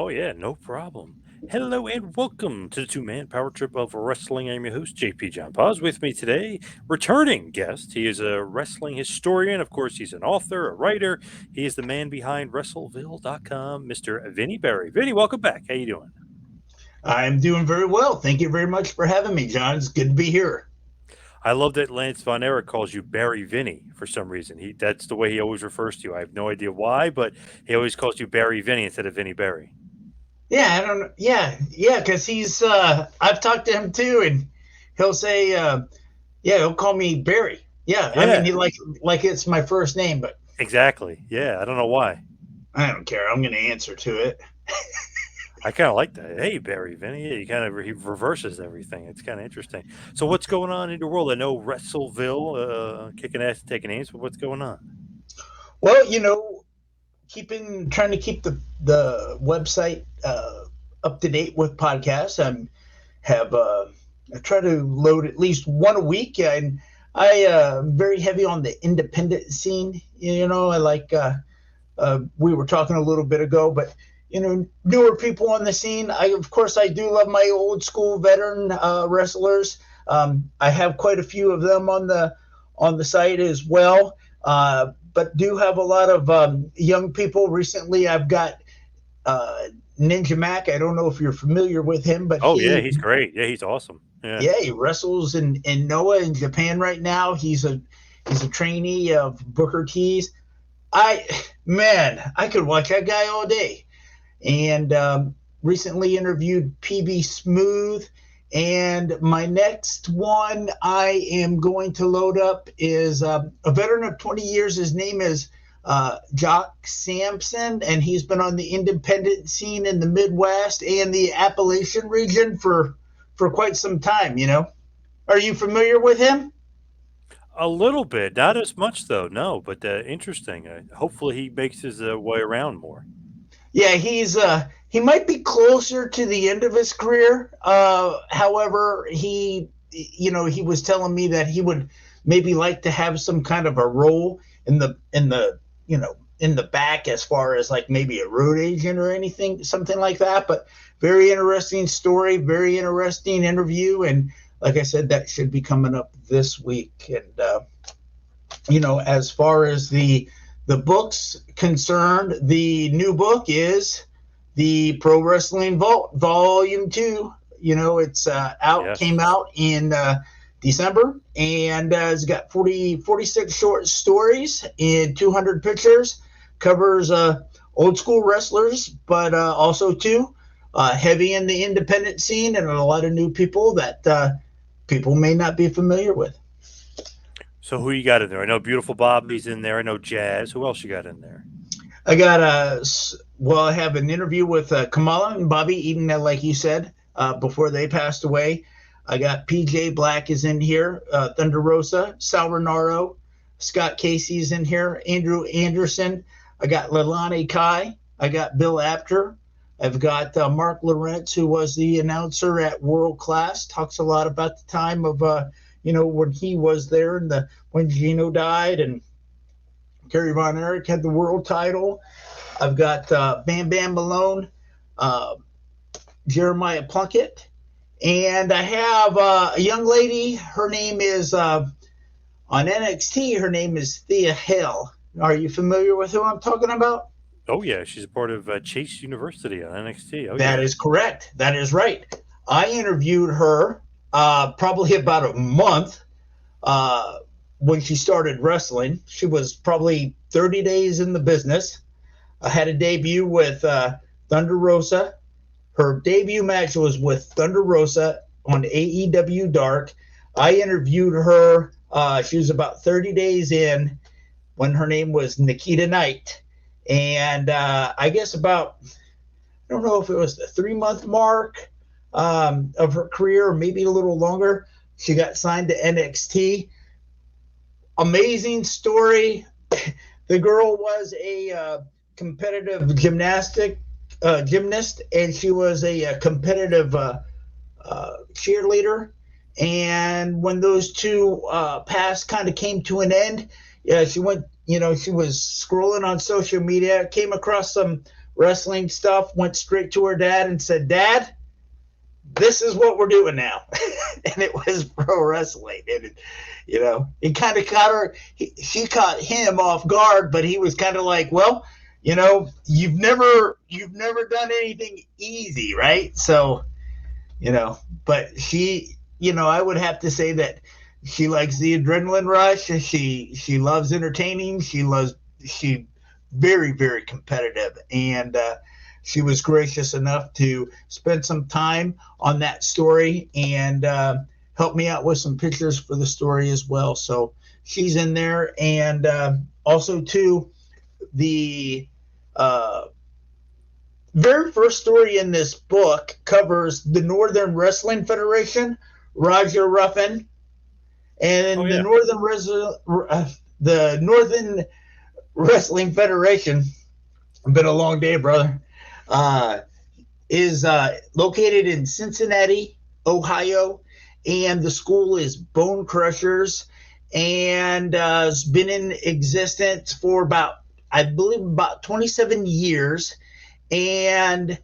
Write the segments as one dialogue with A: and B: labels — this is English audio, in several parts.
A: Oh, yeah, no problem. Hello and welcome to the two-man power trip of wrestling. I'm your host, JP John Poz. With me today, returning guest. He is a wrestling historian. Of course, he's an author, a writer. He is the man behind Wrestleville.com, Mr. Vinny Berry. Vinny, welcome back. How you doing?
B: I'm doing very well. Thank you very much for having me, John. It's good to be here.
A: I love that Lance Von Erich calls you Barry Vinny for some reason. That's the way he always refers to you. I have no idea why, but he always calls you Barry Vinny instead of Vinny Berry.
B: Yeah, I don't know. Yeah, because he's I've talked to him too, and he'll say, yeah, he'll call me Barry. Yeah, I mean
A: Yeah,
B: he like it's my first name, but
A: exactly. Yeah, I don't know why.
B: I don't care. I'm going to answer to it.
A: I kind of like that. Hey, Barry Vinny, yeah, he reverses everything. It's kind of interesting. So, what's going on in your world? I know Wrestleville, kicking ass, and taking names, but what's going on?
B: Well, keeping trying to keep the website up to date with podcasts. Have I try to load at least one a week, and I very heavy on the independent scene. I like we were talking a little bit ago, but newer people on the scene. Of course I do love my old school veteran wrestlers. I have quite a few of them on the site as well, but do have a lot of young people. Recently, I've got uh, Ninja Mac. I don't know if you're familiar with him, but
A: Oh, yeah, he's great. Yeah, he's awesome. Yeah.
B: yeah, he wrestles in Noah in Japan right now. He's a trainee of Booker T's. I I could watch that guy all day. And recently interviewed PB Smooth. And my next one I am going to load up is a veteran of 20 years. His name is Jock Sampson, and he's been on the independent scene in the Midwest and the Appalachian region for quite some time. Are you familiar with him?
A: A little bit, not as much though. No, but interesting. Hopefully, he makes his way around more.
B: Yeah, he might be closer to the end of his career. However, he was telling me that he would maybe like to have some kind of a role in the back, as far as like maybe a road agent or anything, something like that. But very interesting story, very interesting interview, and like I said, that should be coming up this week. And as far as the book's concerned, the new book is the Pro Wrestling Vault Volume 2. It's came
A: Yes.
B: out in December, and it's got 46 short stories and 200 pictures. Covers old school wrestlers, but also too heavy in the independent scene, and a lot of new people that people may not be familiar with.
A: So, who you got in there? I know Beautiful Bobby's in there. I know Jazz. Who else you got in there?
B: I got I have an interview with Kamala and Bobby Eaton, like you said, before they passed away. I got PJ Black is in here, Thunder Rosa, Sal Renaro, Scott Casey's in here, Andrew Anderson. I got Leilani Kai. I got Bill Apter. I've got Mark Lawrence, who was the announcer at World Class. Talks a lot about the time of when he was there and when Gino died, and Kerry Von Erich had the world title. I've got Bam Bam Malone, uh, Jeremiah Plunkett, and I have a young lady. Her name is on NXT. Her name is Thea Hale. Are you familiar with who I'm talking about?
A: Oh, yeah, she's a part of Chase University on NXT. Oh,
B: That
A: yeah.
B: is correct. That is right. I interviewed her probably about a month uh, when she started wrestling. She was probably 30 days in the business. I had a debut with Thunder Rosa. Her debut match was with Thunder Rosa on AEW Dark. I interviewed her. She was about 30 days in when her name was Nikita Knight. And I guess about, I don't know if it was the 3 month mark of her career, or maybe a little longer, she got signed to NXT. Amazing story. The girl was a competitive gymnast, and she was a competitive cheerleader. And when those two paths kind of came to an end, yeah, she went. She was scrolling on social media, came across some wrestling stuff, went straight to her dad and said, "Dad, this is what we're doing now." And it was pro wrestling. And, it kind of caught her. She caught him off guard, but he was kind of like, well, you've never done anything easy, right? So, but she, I would have to say that she likes the adrenaline rush. She loves entertaining. She very, very competitive. And, she was gracious enough to spend some time on that story and help me out with some pictures for the story as well. So she's in there. And also, too, the very first story in this book covers the Northern Wrestling Federation, Roger Ruffin, and the Northern Wrestling Federation. Been a long day, brother. Is located in Cincinnati, Ohio, and the school is Bone Crushers, and has been in existence for I believe about 27 years. And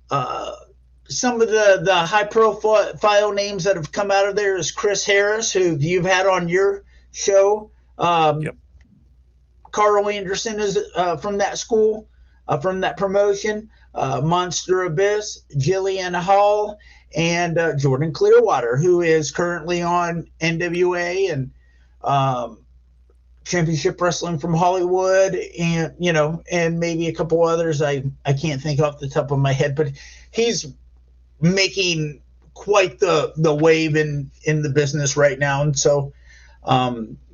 B: some of the high profile names that have come out of there is Chris Harris, who you've had on your show.
A: Yep.
B: Carl Anderson is from that school, from that promotion. Monster Abyss, Jillian Hall, and Jordan Clearwater, who is currently on NWA and Championship Wrestling from Hollywood, and and maybe a couple others I can't think off the top of my head, but he's making quite the wave in the business right now. And so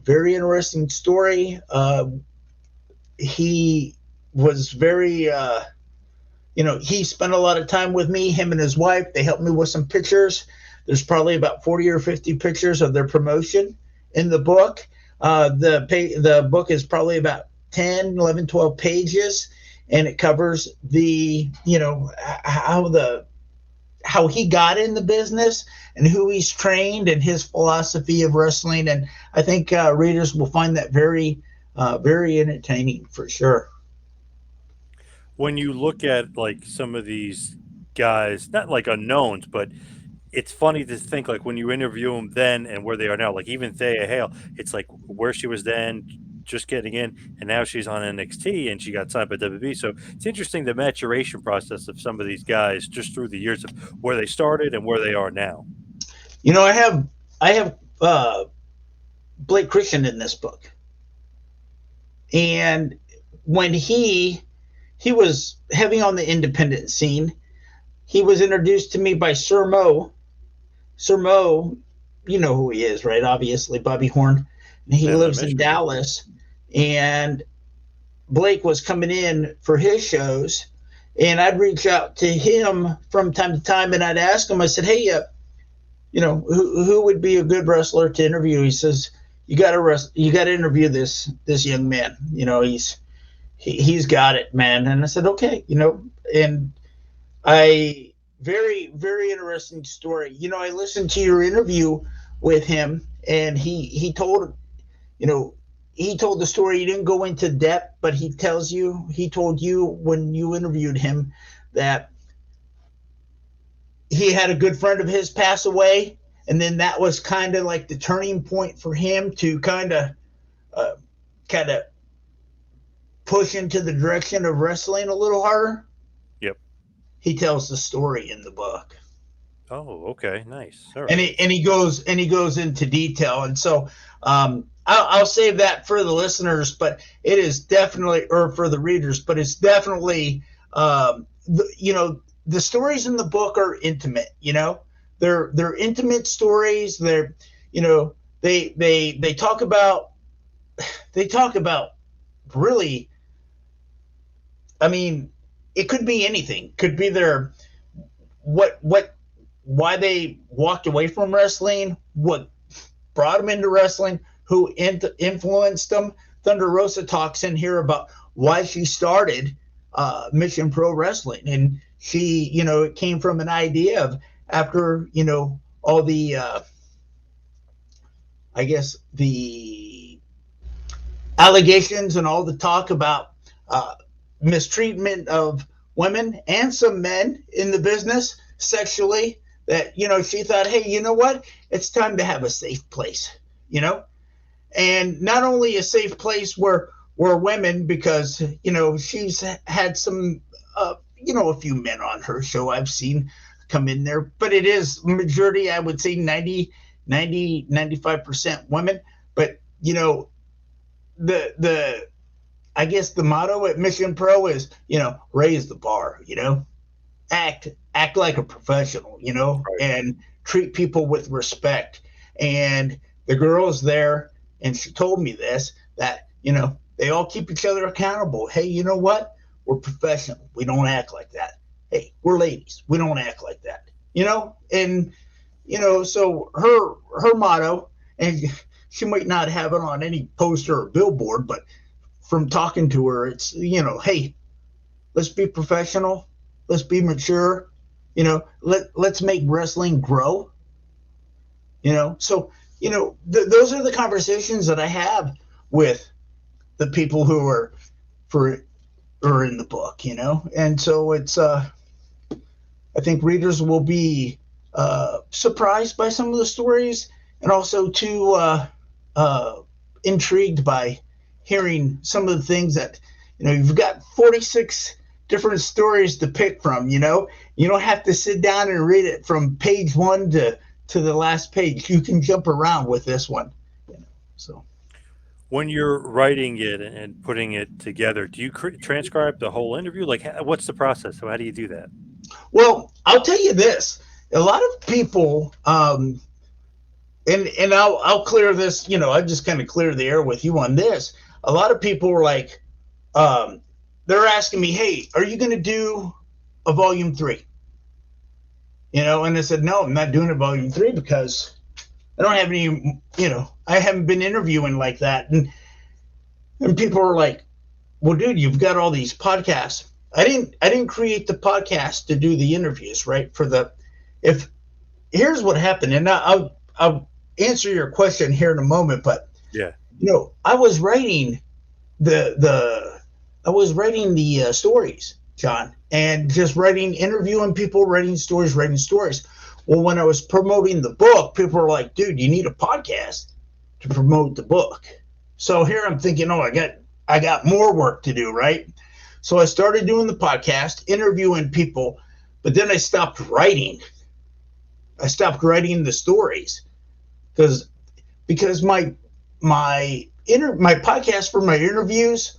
B: very interesting story. He was very he spent a lot of time with me, him and his wife. They helped me with some pictures. There's probably about 40 or 50 pictures of their promotion in the book. The book is probably about 10, 11, 12 pages, and it covers the, how he got in the business and who he's trained and his philosophy of wrestling. And I think readers will find that very, very entertaining for sure.
A: When you look at like some of these guys, not like unknowns, but it's funny to think like when you interview them then and where they are now, like even Thea Hale, it's like where she was then, just getting in, and now she's on NXT and she got signed by WWE. So it's interesting the maturation process of some of these guys just through the years of where they started and where they are now.
B: I have Blake Christian in this book, and when he was heavy on the independent scene, he was introduced to me by Sir Mo. Sir Mo, you know who he is, right? Obviously, Bobby Horn. And he lives in Dallas. And Blake was coming in for his shows. And I'd reach out to him from time to time, and I'd ask him, I said, hey, who would be a good wrestler to interview? He says, you got to interview this young man. He's got it, man. And I said, okay, and very, very interesting story. I listened to your interview with him, and he told the story. He didn't go into depth, but he told you when you interviewed him that he had a good friend of his pass away. And then that was kind of like the turning point for him to kind of push into the direction of wrestling a little harder.
A: Yep.
B: He tells the story in the book.
A: Oh, okay, nice. All right.
B: And he goes into detail. And so I'll save that for the listeners, but it is definitely, or for the readers, but it's definitely, the stories in the book are intimate. They're intimate stories. They're, they talk about really, I mean, it could be anything. Could be why they walked away from wrestling, what brought them into wrestling, who influenced them. Thunder Rosa talks in here about why she started Mission Pro Wrestling, and she, it came from an idea of after, all the, I guess the allegations and all the talk about mistreatment of women and some men in the business sexually that, she thought, hey, you know what? It's time to have a safe place, and not only a safe place where women, because, she's had some, a few men on her show I've seen come in there, but it is majority, I would say 95% women. But, the I guess the motto at Mission Pro is, raise the bar, act like a professional,
A: Right.
B: and treat people with respect. And the girls there, and she told me this, that, they all keep each other accountable. Hey, you know what? We're professional. We don't act like that. Hey, we're ladies. We don't act like that. And so her motto, and she might not have it on any poster or billboard, but from talking to her, it's, hey, let's be professional, let's be mature, let's make wrestling grow. So those are the conversations that I have with the people who are in the book, and so it's I think readers will be surprised by some of the stories, and also too intrigued by hearing some of the things that, you've got 46 different stories to pick from. You don't have to sit down and read it from page one to the last page. You can jump around with this one. So
A: When you're writing it and putting it together, do you transcribe the whole interview? Like, what's the process? So how do you do that?
B: well, I'll tell you this: a lot of people, and I'll clear this. I just kind of clear the air with you on this. A lot of people were like, they're asking me, hey, are you going to do a volume 3? And I said, no, I'm not doing a volume 3 because I don't have any, I haven't been interviewing like that. And people are like, well, dude, you've got all these podcasts. I didn't create the podcast to do the interviews, right? If here's what happened, and I'll answer your question here in a moment, but
A: Yeah.
B: I was writing the stories, John, and just interviewing people, writing stories. Well, when I was promoting the book, people were like, dude, you need a podcast to promote the book. So here I'm thinking, oh, I got more work to do, right? So I started doing the podcast, interviewing people, but then I stopped writing. I stopped writing the stories because my podcast for my interviews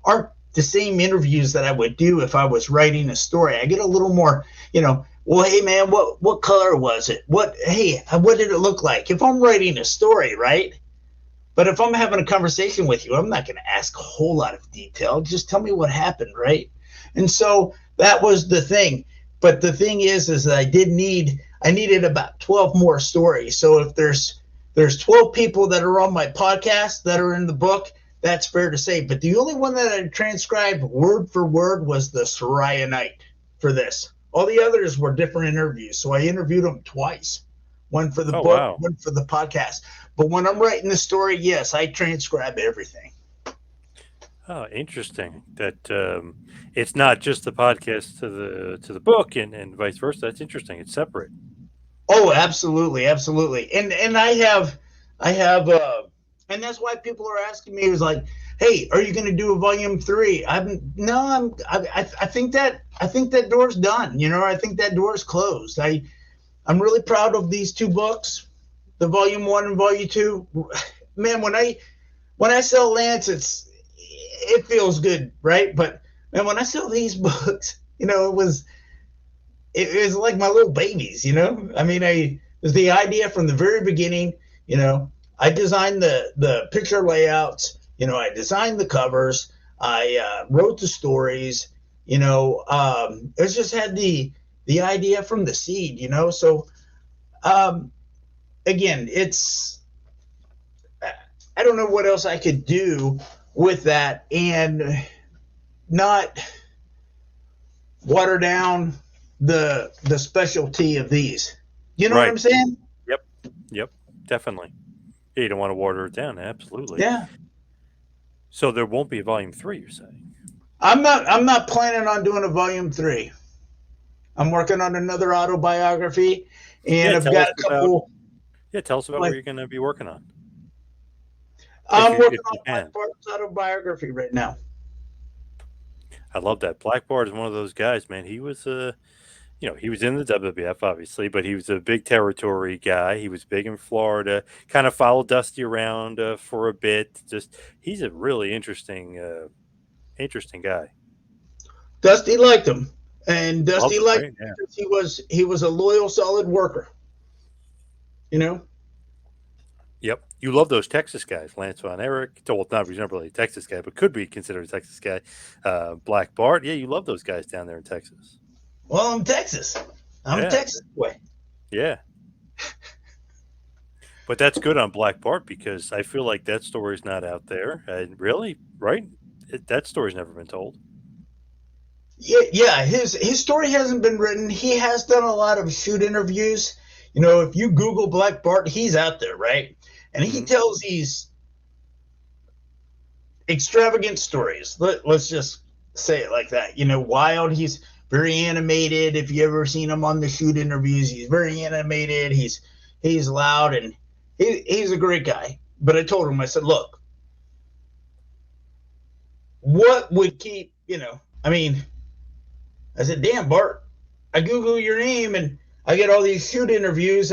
B: aren't the same interviews that I would do if I was writing a story. I get a little more, well, hey man, what color was it? What did it look like? If I'm writing a story, right? But if I'm having a conversation with you, I'm not going to ask a whole lot of detail. Just tell me what happened, right? And so that was the thing. But the thing is that I needed about 12 more stories. So if there's 12 people that are on my podcast that are in the book, that's fair to say. But the only one that I transcribed word for word was the Soraya Night for this. All the others were different interviews. So I interviewed them twice, one for the
A: Oh,
B: book,
A: wow.
B: one for the podcast. But when I'm writing the story, yes, I transcribe everything.
A: Oh, interesting. That it's not just the podcast to the book and vice versa. That's interesting. It's separate.
B: Oh, absolutely, absolutely. And I have and that's why people are asking me, is like, hey, are you going to do a volume 3? I think that door's done. I think that door's closed. I'm really proud of these two books, the volume 1 and volume 2. Man, when I sell Lance, it feels good, right? But man, when I sell these books, it was like my little babies. I mean, it was the idea from the very beginning. I designed the picture layouts. I designed the covers. I wrote the stories. It just had the idea from the seed. So um, again, I don't know what else I could do with that and not water down the specialty of these. You know what
A: Right.
B: I'm saying?
A: Yep. Yep. Definitely. Yeah, you don't want to water it down. Absolutely.
B: Yeah.
A: So there won't be a volume 3, you're saying?
B: I'm not planning on doing a volume 3. I'm working on another autobiography, and
A: Yeah,
B: I've got a couple.
A: tell us about what
B: Like
A: you're going to be working on,
B: I'm working
A: if
B: on
A: you
B: Black
A: can.
B: Bart's autobiography right now.
A: I love that. Black Bart is one of those guys, man. He was he was in the WWF obviously, but he was a big territory guy. He was big in Florida. Kind of followed Dusty around for a bit. Just he's a really interesting guy.
B: Dusty liked him, and
A: Loved
B: Dusty
A: him,
B: liked
A: right?
B: him
A: Yeah.
B: because he was a loyal, solid worker. You know.
A: Yep. You love those Texas guys, Lance Von Erich. Well, not he's not really a Texas guy, but could be considered a Texas guy. Black Bart. Yeah, you love those guys down there in Texas.
B: Well, I'm Texas. I'm a
A: Yeah.
B: Texas boy.
A: Yeah. But that's good on Black Bart because I feel like that story's not out there. Really, right? That story's never been told.
B: Yeah, yeah. His story hasn't been written. He has done a lot of shoot interviews. You know, if you Google Black Bart, he's out there, right? And he
A: Hmm.
B: tells these extravagant stories. Let's just say it like that. You know, wild. He's very animated. If you ever seen him on the shoot interviews, he's very animated. He's loud, and he's a great guy. But I told him, I said, look, what would keep, I mean, I said, damn, Bart, I Google your name and I get all these shoot interviews.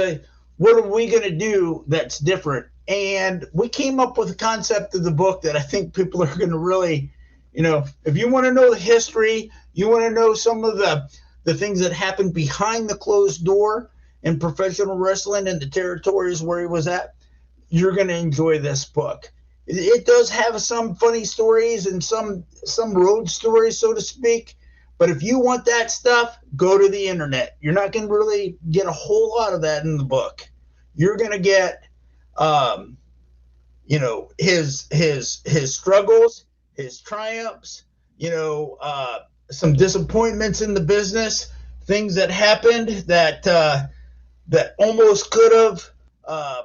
B: What are we going to do that's different? And we came up with a concept of the book that I think people are going to really, if you want to know the history, you want to know some of the things that happened behind the closed door in professional wrestling and the territories where he was at, you're going to enjoy this book. It does have some funny stories and some road stories, so to speak. But if you want that stuff, go to the internet. You're not going to really get a whole lot of that in the book. You're going to get, um, his struggles, his triumphs, some disappointments in the business, things that happened that almost could have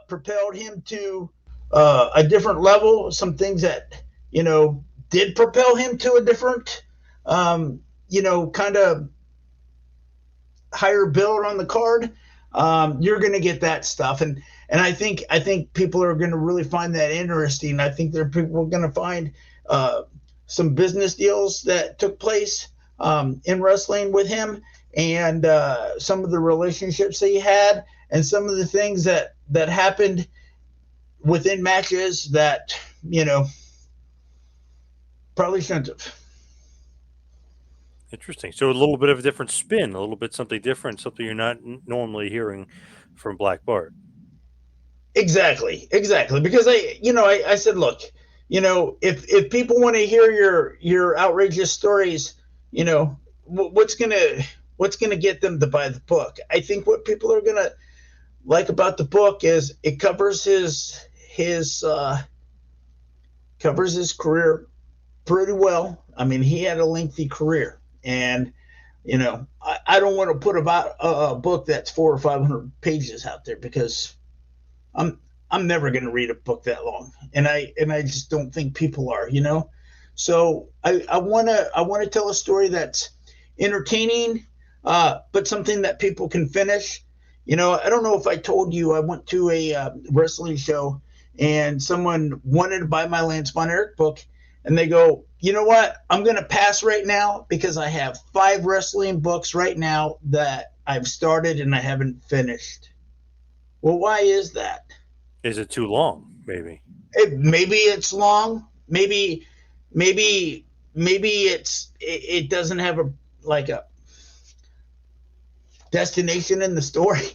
B: propelled him to a different level. Some things that did propel him to a different, kind of higher build on the card. You're going to get that stuff, and I think people are going to really find that interesting. I think people are going to find some business deals that took place in wrestling with him, and some of the relationships that he had, and some of the things that happened within matches that probably shouldn't have.
A: Interesting. So a little bit of a different spin, a little bit something different, something you're not normally hearing from Black Bart.
B: Exactly. Because I said, look, if people want to hear your outrageous stories, what's gonna get them to buy the book? I think what people are gonna like about the book is it covers his career pretty well. I mean, he had a lengthy career, and I don't want to put about a book that's 400 or 500 pages out there because I'm never going to read a book that long, and I just don't think people are. So I wanna tell a story that's entertaining, but something that people can finish. I don't know if I told you I went to a wrestling show and someone wanted to buy my Lance Von Erich book, and they go, you know what? I'm going to pass right now because I have 5 wrestling books right now that I've started and I haven't finished. Well, why is that?
A: Is it too long? Maybe.
B: Maybe it's long. Maybe it doesn't have a destination in the story.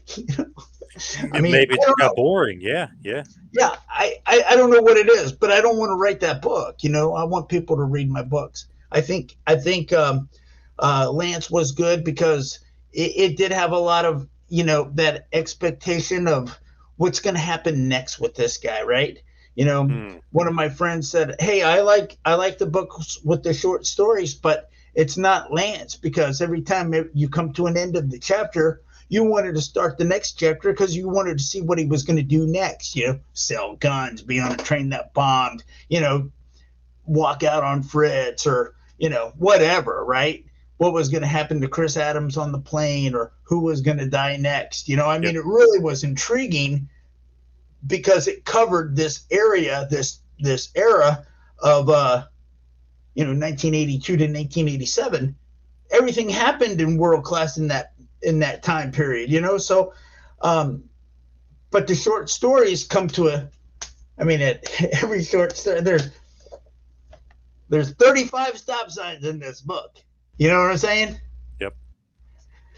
B: I mean,
A: Maybe it
B: I
A: just
B: don't
A: got
B: know.
A: boring. Yeah, yeah.
B: Yeah, I don't know what it is, but I don't want to write that book. I want people to read my books. I think Lance was good because it did have a lot of that expectation of what's going to happen next with this guy, right?
A: Hmm.
B: One of my friends said, "Hey, I like the books with the short stories, but it's not Lance because every time you come to an end of the chapter, you wanted to start the next chapter because you wanted to see what he was going to do next. Sell guns, be on a train that bombed, walk out on Fritz, or whatever, right? What was going to happen to Chris Adams on the plane, or who was going to die next? I
A: Yep.
B: mean, it really was intriguing because it covered this area, this era of 1982 to 1987. Everything happened in world class in that time period. So, but the short stories come to every short story there's 35 stop signs in this book. You know what I'm saying?
A: Yep.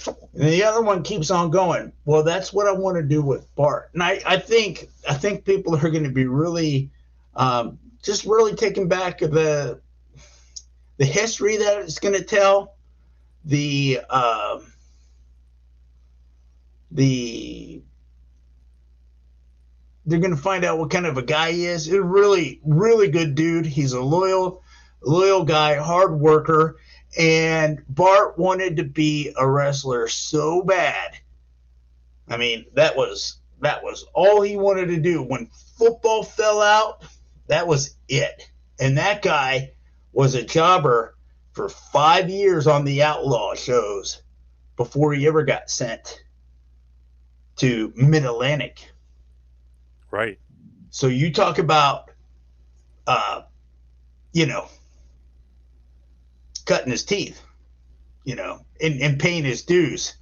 B: And the other one keeps on going. Well, that's what I want to do with Bart. And I think people are going to be really just really taken back of the history that it's going to tell, the they're going to find out what kind of a guy he is. He's a really, really good dude. He's a loyal guy, hard worker. And Bart wanted to be a wrestler so bad. I mean, that was all he wanted to do. When football fell out, that was it. And that guy was a jobber for 5 years on the Outlaw shows before he ever got sent to Mid-Atlantic.
A: Right.
B: So you talk about, cutting his teeth, and paying his dues.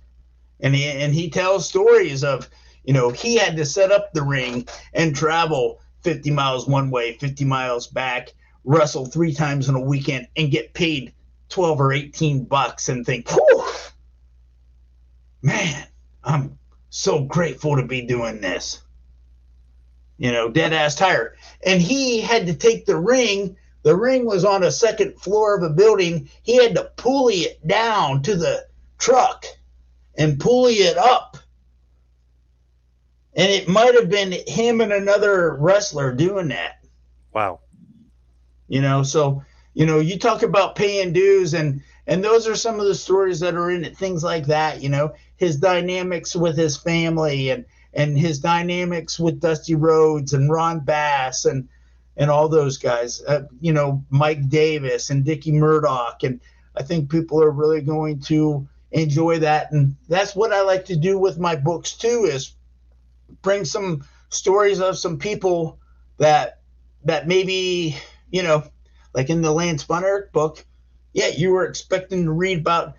B: And he tells stories of, he had to set up the ring and travel 50 miles one way, 50 miles back, wrestle 3 times in a weekend, and get paid $12 or $18 and think, whew, man, I'm so grateful to be doing this. Dead ass tired. And he had to take the ring. The ring was on a second floor of a building. He had to pulley it down to the truck and pulley it up. And it might have been him and another wrestler doing that.
A: Wow.
B: So, you talk about paying dues, and those are some of the stories that are in it, things like that, his dynamics with his family, and his dynamics with Dusty Rhodes and Ron Bass and all those guys, Mike Davis and Dickie Murdoch. And I think people are really going to enjoy that. And that's what I like to do with my books too, is bring some stories of some people that maybe, like in the Lance Von Erich book, yeah, you were expecting to read about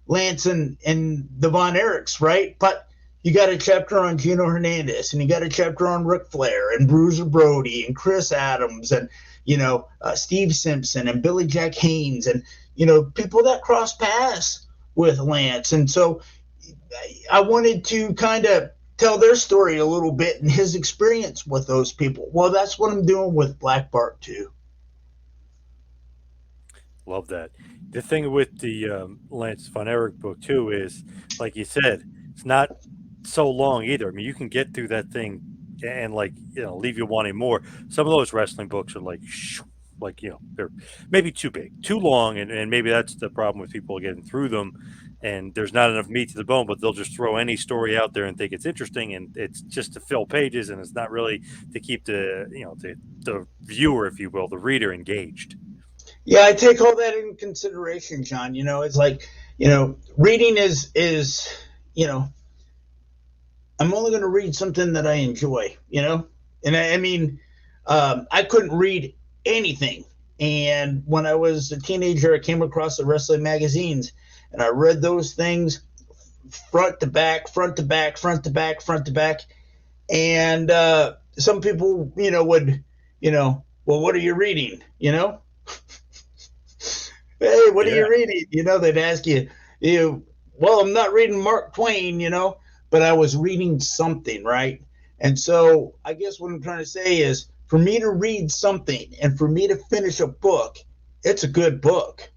B: Lance and the Von Erichs, right? But you got a chapter on Gino Hernandez, and you got a chapter on Ric Flair and Bruiser Brody and Chris Adams and, Steve Simpson and Billy Jack Haynes and, people that cross paths with Lance. And so I wanted to kind of tell their story a little bit and his experience with those people. Well, that's what I'm doing with Black Bart too.
A: Love that. The thing with the Lance Von Erich book too is, like you said, it's not so long either. I mean, you can get through that thing and leave you wanting more. Some of those wrestling books are they're maybe too big, too long, and maybe that's the problem with people getting through them. And there's not enough meat to the bone, but they'll just throw any story out there and think it's interesting, and it's just to fill pages, and it's not really to keep the viewer, if you will, the reader engaged.
B: Yeah, I take all that in consideration, John. It's like, reading is, I'm only going to read something that I enjoy, And I mean, I couldn't read anything. And when I was a teenager, I came across the wrestling magazines, and I read those things front to back, front to back, front to back, front to back. And some people, would, well, what are you reading? Hey, what are you reading? They'd ask you, well, I'm not reading Mark Twain, but I was reading something, right? And so I guess what I'm trying to say is, for me to read something and for me to finish a book, it's a good book,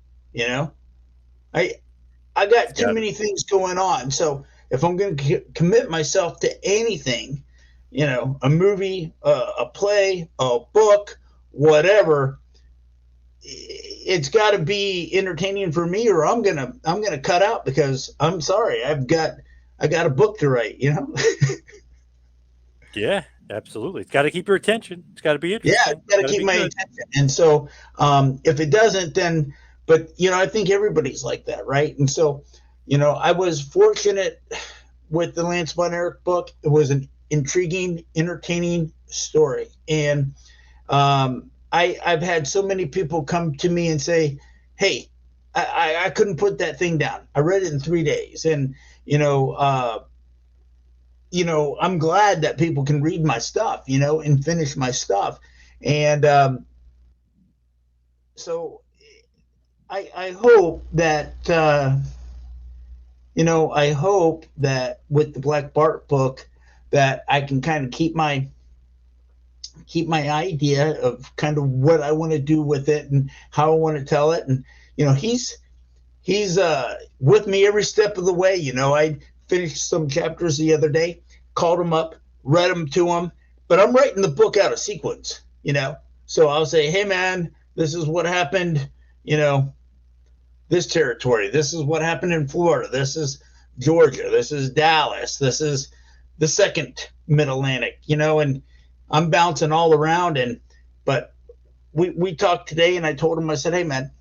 B: I got too many things going on. So if I'm going to commit myself to anything, a movie, a play, a book, whatever, it's got to be entertaining for me, or I'm gonna cut out, because I'm sorry, I got a book to write.
A: Yeah, absolutely. It's got to keep your attention. It's got to be interesting.
B: Yeah, it's got to keep my attention. And so if it doesn't, then but I think everybody's like that, right? And so, I was fortunate with the Lance Von Erich book. It was an intriguing, entertaining story, and I've had so many people come to me and say, "Hey, I couldn't put that thing down. I read it in 3 days," and you know, uh, I'm glad that people can read my stuff, and finish my stuff, and so I hope that I hope that with the Black Bart book that I can kind of keep my idea of kind of what I want to do with it and how I want to tell it. And he's with me every step of the way. I finished some chapters the other day, called him up, read them to him, but I'm writing the book out of sequence. So I'll say, hey man, this is what happened. You know, this territory. This is what happened in Florida. This is Georgia. This is Dallas. This is the second Mid Atlantic. And I'm bouncing all around. But we talked today, and I told him, I said, hey man,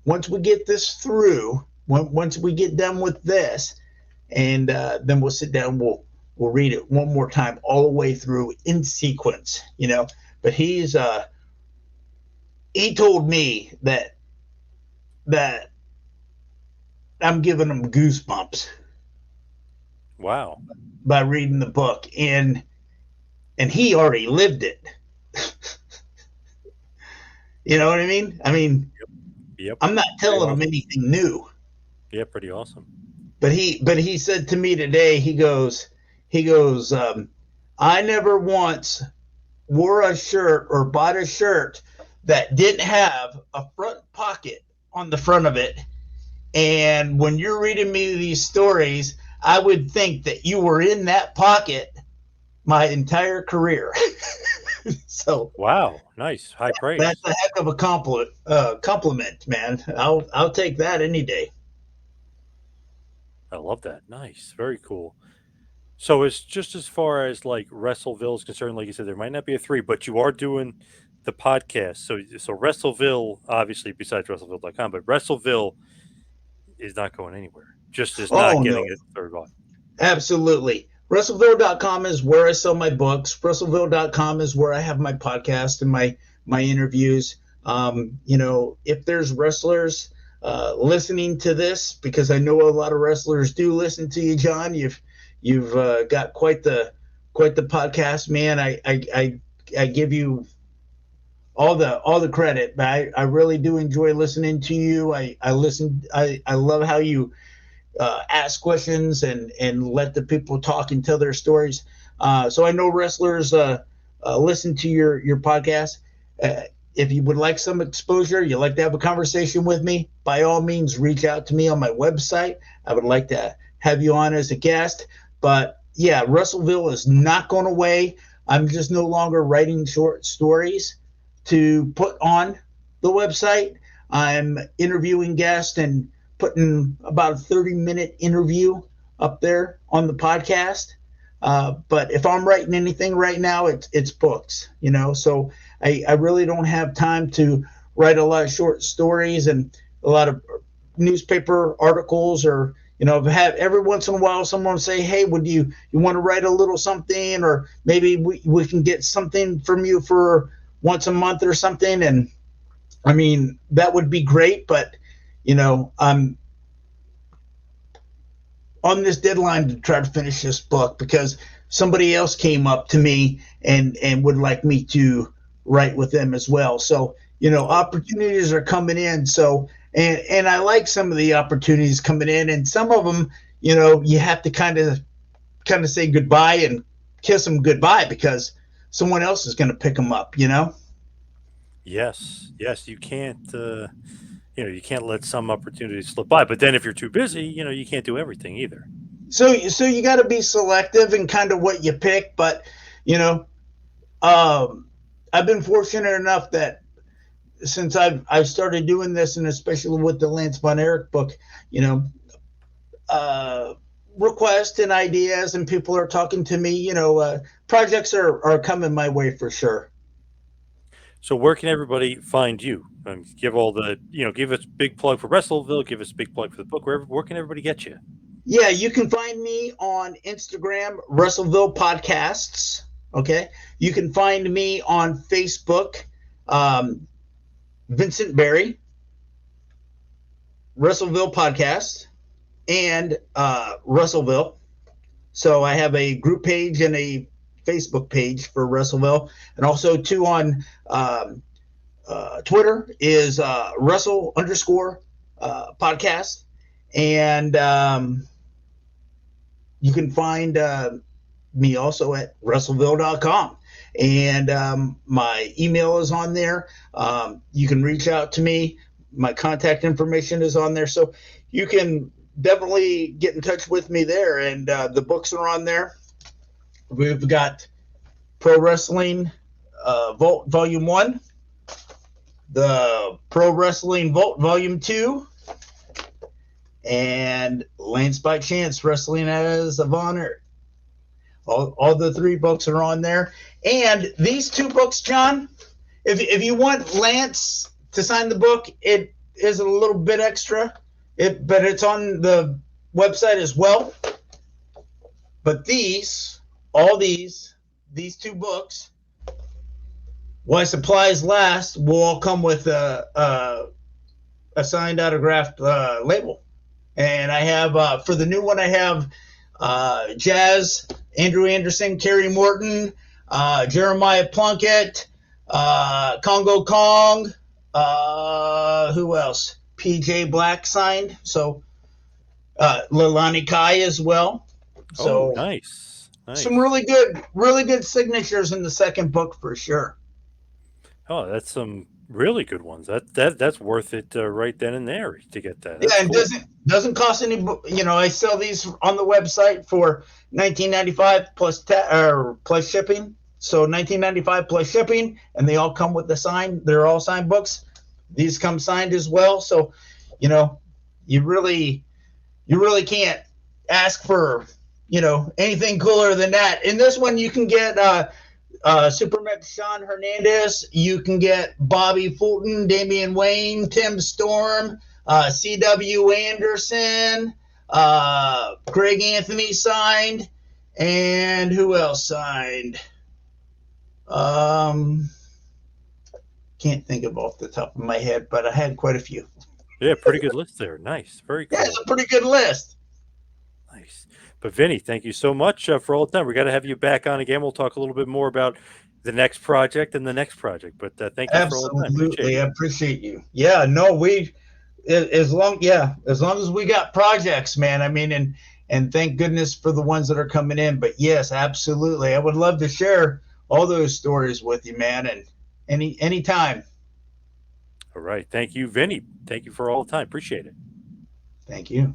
B: once we get this through, once we get done with this, and then we'll sit down, we'll read it one more time all the way through in sequence. But he told me that I'm giving him goosebumps
A: Wow.
B: by reading the book, and he already lived it. You know what I mean?
A: Yep.
B: I'm not telling him
A: Awesome.
B: anything new.
A: Yeah, pretty awesome.
B: But he said to me today, he goes, I never once wore a shirt or bought a shirt that didn't have a front pocket on the front of it. And when you're reading me these stories, I would think that you were in that pocket my entire career. So
A: Wow. Nice. High
B: that's
A: praise.
B: a heck of a compliment, man. I'll take that any day.
A: I love that. Nice. Very cool. So it's just as far as like Wrestleville is concerned, like you said, there might not be a three, but you are doing the podcast. So Wrestleville, obviously, besides Wrestleville.com, but Wrestleville is not going anywhere. Just is not
B: Oh no,
A: getting a third one.
B: absolutely. Wrestleville.com is where I sell my books. Wrestleville.com is where I have my podcast and my interviews. If there's wrestlers listening to this, because I know a lot of wrestlers do listen to you, John. You've got quite the podcast, man. I give you all the credit, but I really do enjoy listening to you. I love how you ask questions and let the people talk and tell their stories. So I know wrestlers listen to your podcast. Uh, if you would like some exposure, you'd like to have a conversation with me, by all means, reach out to me on my website. I would like to have you on as a guest. But yeah, Russellville is not going away. I'm just no longer writing short stories to put on the website. I'm interviewing guests and putting about a 30-minute interview up there on the podcast. But if I'm writing anything right now, it's books. So I really don't have time to write a lot of short stories and a lot of newspaper articles, or I've had every once in a while someone say, hey, would you want to write a little something, or maybe we can get something from you for once a month or something. And that would be great, but I'm on this deadline to try to finish this book because somebody else came up to me and would like me to write with them as well. So
A: Oh,
B: opportunities are coming in. So and I like some of the opportunities coming in, and some of them you have to kind of say goodbye and kiss them goodbye because someone else is going to pick them up.
A: yes. Yes. You can't. You can't let some opportunities slip by. But then if you're too busy, you can't do everything either.
B: So you got to be selective in kind of what you pick, but you know um, I've been fortunate enough that since I've started doing this, and especially with the Lance Von Erich book, you know, uh, requests and ideas, and people are talking to me. Projects are coming my way for sure.
A: So where can everybody find you? And give all the, give us a big plug for Wrestleville, give us a big plug for the book. Where can everybody get you?
B: Yeah, you can find me on Instagram, Wrestleville Podcasts. Okay. You can find me on Facebook, Vincent Berry, Wrestleville Podcast, and Wrestleville. So I have a group page and a Facebook page for Wrestleville, and also too on Twitter is Wrestle _ podcast, and you can find me also at Wrestleville.com. And my email is on there. You can reach out to me. My contact information is on there. So you can definitely get in touch with me there. And the books are on there. We've got Pro Wrestling Vault Volume 1, the Pro Wrestling Vault Volume 2, and Lance by Chance Wrestling as of Honor. All the 3 books are on there. And these 2 books, John, if you want Lance to sign the book, it is a little bit extra, but it's on the website as well. But all these 2 books, while supplies last, will all come with a signed autographed label. And I have, for the new one, I have Jazz, Andrew Anderson, Kerry Morton, Jeremiah Plunkett, Congo Kong, who else? PJ Black signed. So Leilani Kai as well. So
A: nice.
B: Some really good signatures in the second book for sure.
A: Oh, that's some really good ones. That's worth it right then and there to get that. That's
B: and cool. doesn't cost any. I sell these on the website for $19.95 plus shipping. So $19.95 plus shipping, and they all come with the sign. They're all signed books. These come signed as well. So, you really can't ask for anything cooler than that. In this one, you can get Superman Sean Hernandez. You can get Bobby Fulton, Damian Wayne, Tim Storm, C.W. Anderson, Greg Anthony signed, and who else signed? Can't think of off the top of my head, but I had quite a few.
A: Yeah, pretty good list there. Nice, very cool.
B: Yeah, it's a pretty good list.
A: Nice. But Vinny, thank you so much for all the time. We got to have you back on again. We'll talk a little bit more about the next project and the next project. But thank you for all the time.
B: Absolutely, I appreciate you. Yeah, no, as long as we got projects, man. I mean, and thank goodness for the ones that are coming in. But yes, absolutely, I would love to share all those stories with you, man. And anytime.
A: All right, thank you, Vinny. Thank you for all the time. Appreciate it.
B: Thank you.